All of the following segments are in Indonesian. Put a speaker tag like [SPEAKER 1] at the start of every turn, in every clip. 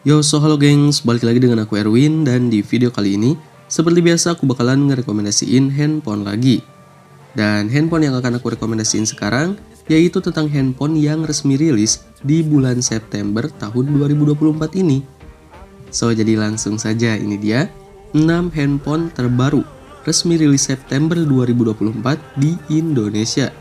[SPEAKER 1] Halo gengs, balik lagi dengan aku Erwin dan di video kali ini seperti biasa aku bakalan ngerekomendasiin handphone lagi. Dan handphone yang akan aku rekomendasiin sekarang yaitu tentang handphone yang resmi rilis di bulan September tahun 2024 ini. So jadi langsung saja, ini dia 6 handphone terbaru resmi rilis September 2024 di Indonesia.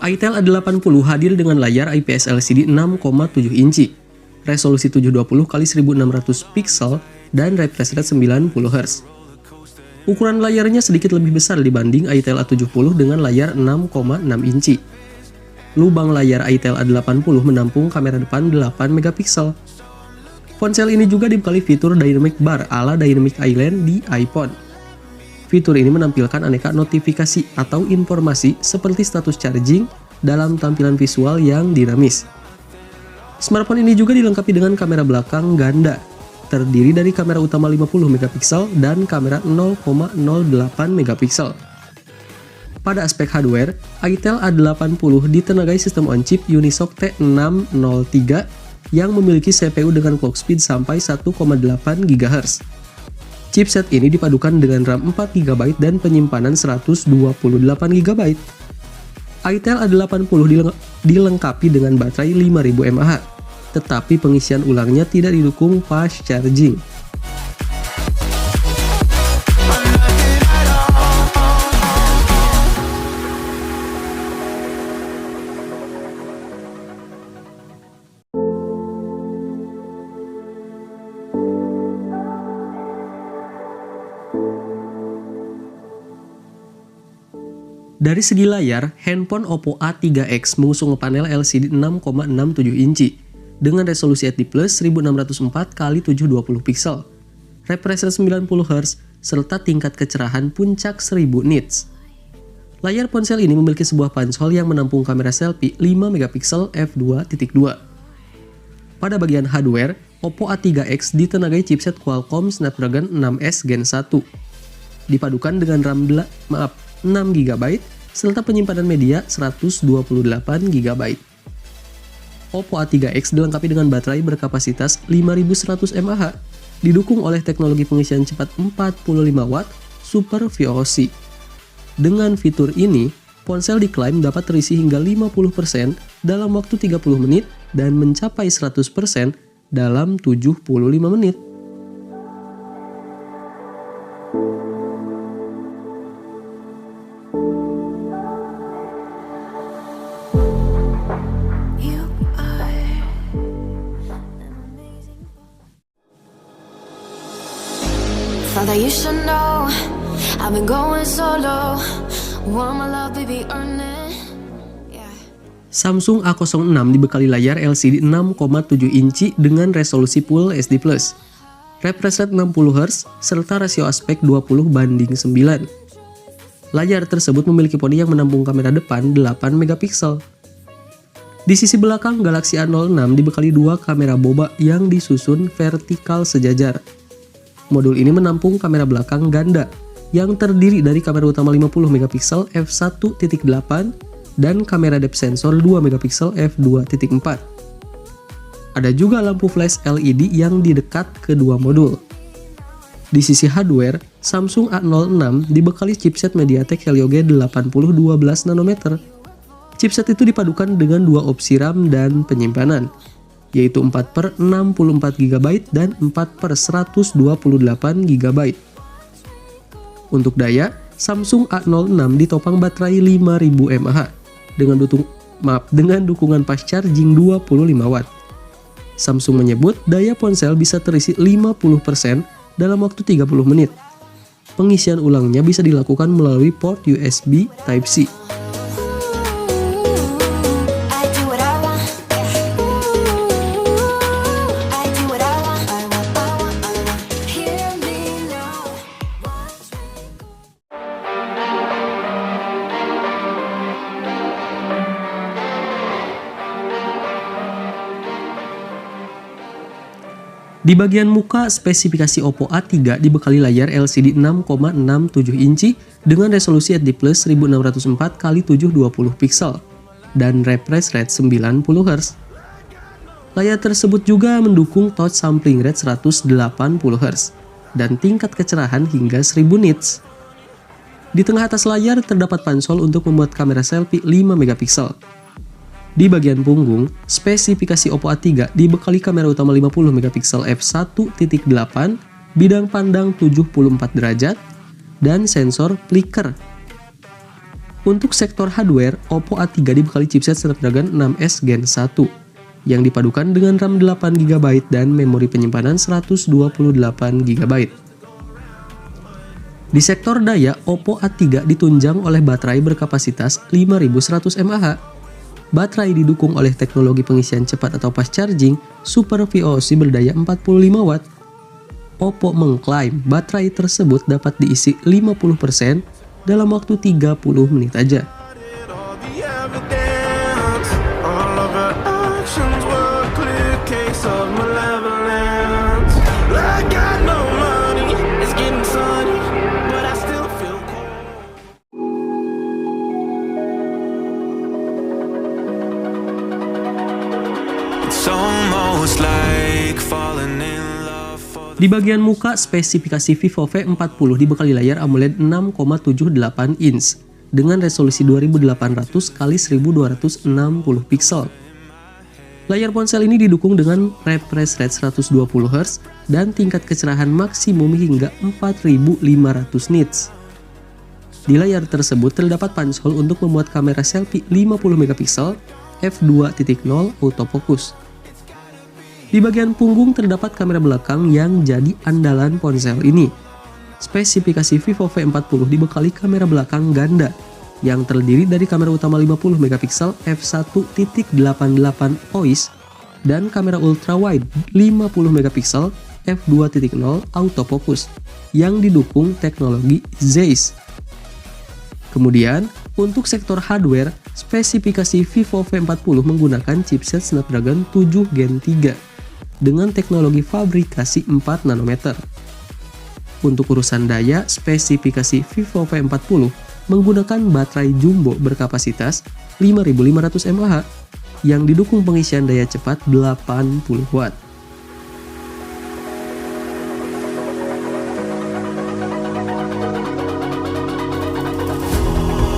[SPEAKER 1] itel A80 hadir dengan layar IPS LCD 6,7 inci, resolusi 720x1600 pixel, dan refresh rate 90 Hz. Ukuran layarnya sedikit lebih besar dibanding itel A70 dengan layar 6,6 inci. Lubang layar itel A80 menampung kamera depan 8 megapiksel. Ponsel ini juga dibekali fitur Dynamic Bar ala Dynamic Island di iPhone. Fitur ini menampilkan aneka notifikasi atau informasi seperti status charging dalam tampilan visual yang dinamis. Smartphone ini juga dilengkapi dengan kamera belakang ganda, terdiri dari kamera utama 50 megapiksel dan kamera 0,08 megapiksel. Pada aspek hardware, itel A80 ditenagai sistem on-chip Unisoc T603 yang memiliki CPU dengan clock speed sampai 1,8 GHz. Chipset ini dipadukan dengan RAM 4GB dan penyimpanan 128GB. itel A80 dilengkapi dengan baterai 5000 mAh, tetapi pengisian ulangnya tidak didukung fast charging. Dari segi layar, handphone Oppo A3X mengusung panel LCD 6,67 inci dengan resolusi HD+ 1604x720 pixel, refresh rate 90 Hz, serta tingkat kecerahan puncak 1000 nits. Layar ponsel ini memiliki sebuah punch-hole yang menampung kamera selfie 5 megapiksel f2.2. Pada bagian hardware, Oppo A3X ditenagai chipset Qualcomm Snapdragon 6S Gen 1, dipadukan dengan RAM 6GB serta penyimpanan media 128GB. Oppo A3X dilengkapi dengan baterai berkapasitas 5100 mAh, didukung oleh teknologi pengisian cepat 45W Super VOC. Dengan fitur ini, ponsel diklaim dapat terisi hingga 50% dalam waktu 30 menit dan mencapai 100% dalam 75 menit.
[SPEAKER 2] Thought that you should know I've been going solo. Want my love, baby, earn it. Yeah.
[SPEAKER 1] Samsung A06 dibekali layar LCD 6,7 inci dengan resolusi Full HD+, refresh rate 60 Hz, serta rasio aspek 20:9. Layar tersebut memiliki bodi yang menampung kamera depan 8 megapiksel. Di sisi belakang, Galaxy A06 dibekali dua kamera boba yang disusun vertikal sejajar. Modul ini menampung kamera belakang ganda yang terdiri dari kamera utama 50 megapiksel f1.8 dan kamera depth sensor 2 megapiksel f2.4. Ada juga lampu flash LED yang di dekat kedua modul. Di sisi hardware, Samsung A06 dibekali chipset MediaTek Helio G80 12 nanometer. Chipset itu dipadukan dengan dua opsi RAM dan penyimpanan, yaitu 4/64GB dan 4/128GB. Untuk daya, Samsung A06 ditopang baterai 5000 mAh dengan dukungan fast charging 25W. Samsung menyebut daya ponsel bisa terisi 50% dalam waktu 30 menit. Pengisian ulangnya bisa dilakukan melalui port USB Type-C. Di bagian muka, spesifikasi Oppo A3 dibekali layar LCD 6,67 inci dengan resolusi HD+ 1604x720 pixel dan refresh rate 90 Hz. Layar tersebut juga mendukung touch sampling rate 180 Hz dan tingkat kecerahan hingga 1000 nits. Di tengah atas layar terdapat pansol untuk membuat kamera selfie 5 megapiksel. Di bagian punggung, spesifikasi Oppo A3 dibekali kamera utama 50 megapiksel f1.8, bidang pandang 74 derajat, dan sensor flicker. Untuk sektor hardware, Oppo A3 dibekali chipset Snapdragon 6S Gen 1 yang dipadukan dengan RAM 8GB dan memori penyimpanan 128GB. Di sektor daya, Oppo A3 ditunjang oleh baterai berkapasitas 5100 mAh. Baterai didukung oleh teknologi pengisian cepat atau fast charging Super VOC berdaya 45 Watt. Oppo mengklaim baterai tersebut dapat diisi 50% dalam waktu 30 menit aja. Di bagian muka, spesifikasi Vivo V40 dibekali layar AMOLED 6,78 inch dengan resolusi 2800x1260 pixel. Layar ponsel ini didukung dengan refresh rate 120 Hz dan tingkat kecerahan maksimum hingga 4500 nits. Di layar tersebut terdapat pansol untuk membuat kamera selfie 50 megapiksel f2.0 autofocus. Di bagian punggung terdapat kamera belakang yang jadi andalan ponsel ini. Spesifikasi Vivo V40 dibekali kamera belakang ganda yang terdiri dari kamera utama 50 megapiksel f1.88 OIS dan kamera ultrawide 50 megapiksel f2.0 autofocus yang didukung teknologi Zeiss. Kemudian, untuk sektor hardware, spesifikasi Vivo V40 menggunakan chipset Snapdragon 7 Gen 3 dengan teknologi fabrikasi 4 nanometer. Untuk urusan daya, spesifikasi Vivo V40 menggunakan baterai jumbo berkapasitas 5500 mAh yang didukung pengisian daya cepat 80 Watt.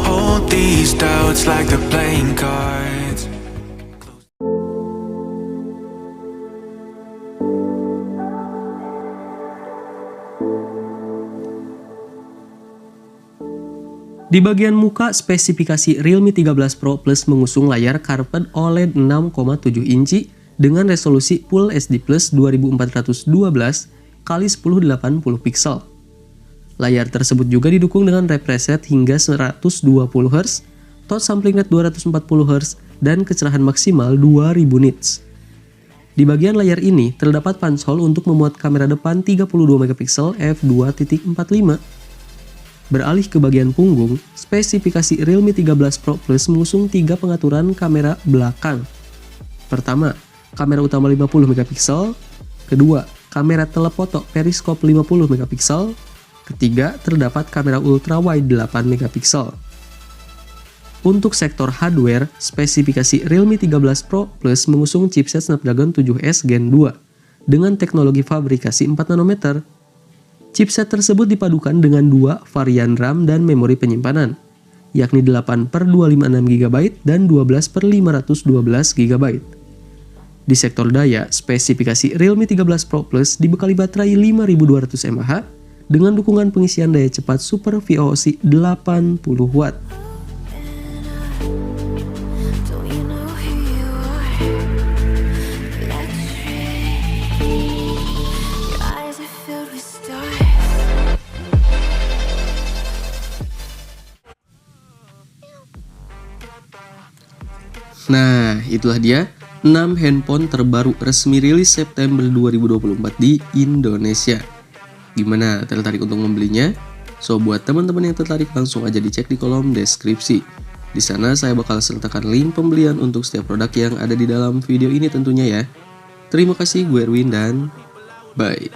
[SPEAKER 3] Hold these doubts like they're playing cards.
[SPEAKER 1] Di bagian muka, spesifikasi Realme 13 Pro Plus mengusung layar Carved OLED 6,7 inci dengan resolusi Full HD Plus 2412x1080 pixel. Layar tersebut juga didukung dengan refresh rate hingga 120 Hz, touch sampling rate 240 Hz, dan kecerahan maksimal 2000 nits. Di bagian layar ini terdapat pansol untuk memuat kamera depan 32 megapiksel f2.45. Beralih ke bagian punggung, spesifikasi Realme 13 Pro Plus mengusung 3 pengaturan kamera belakang. Pertama, kamera utama 50 megapiksel. Kedua, kamera telefoto periskop 50 megapiksel. Ketiga, terdapat kamera ultrawide 8 megapiksel. Untuk sektor hardware, spesifikasi Realme 13 Pro Plus mengusung chipset Snapdragon 7S Gen 2 dengan teknologi fabrikasi 4 nanometer. Chipset tersebut dipadukan dengan 2 varian RAM dan memori penyimpanan, yakni 8/256GB dan 12/512GB. Di sektor daya, spesifikasi Realme 13 Pro Plus dibekali baterai 5200 mAh dengan dukungan pengisian daya cepat Super VOC 80 Watt. Nah, itulah dia 6 handphone terbaru resmi rilis September 2024 di Indonesia. Gimana, tertarik untuk membelinya? So, buat teman-teman yang tertarik langsung aja dicek di kolom deskripsi. Di sana saya bakal sertakan link pembelian untuk setiap produk yang ada di dalam video ini tentunya ya. Terima kasih, gue Erwin dan Bye.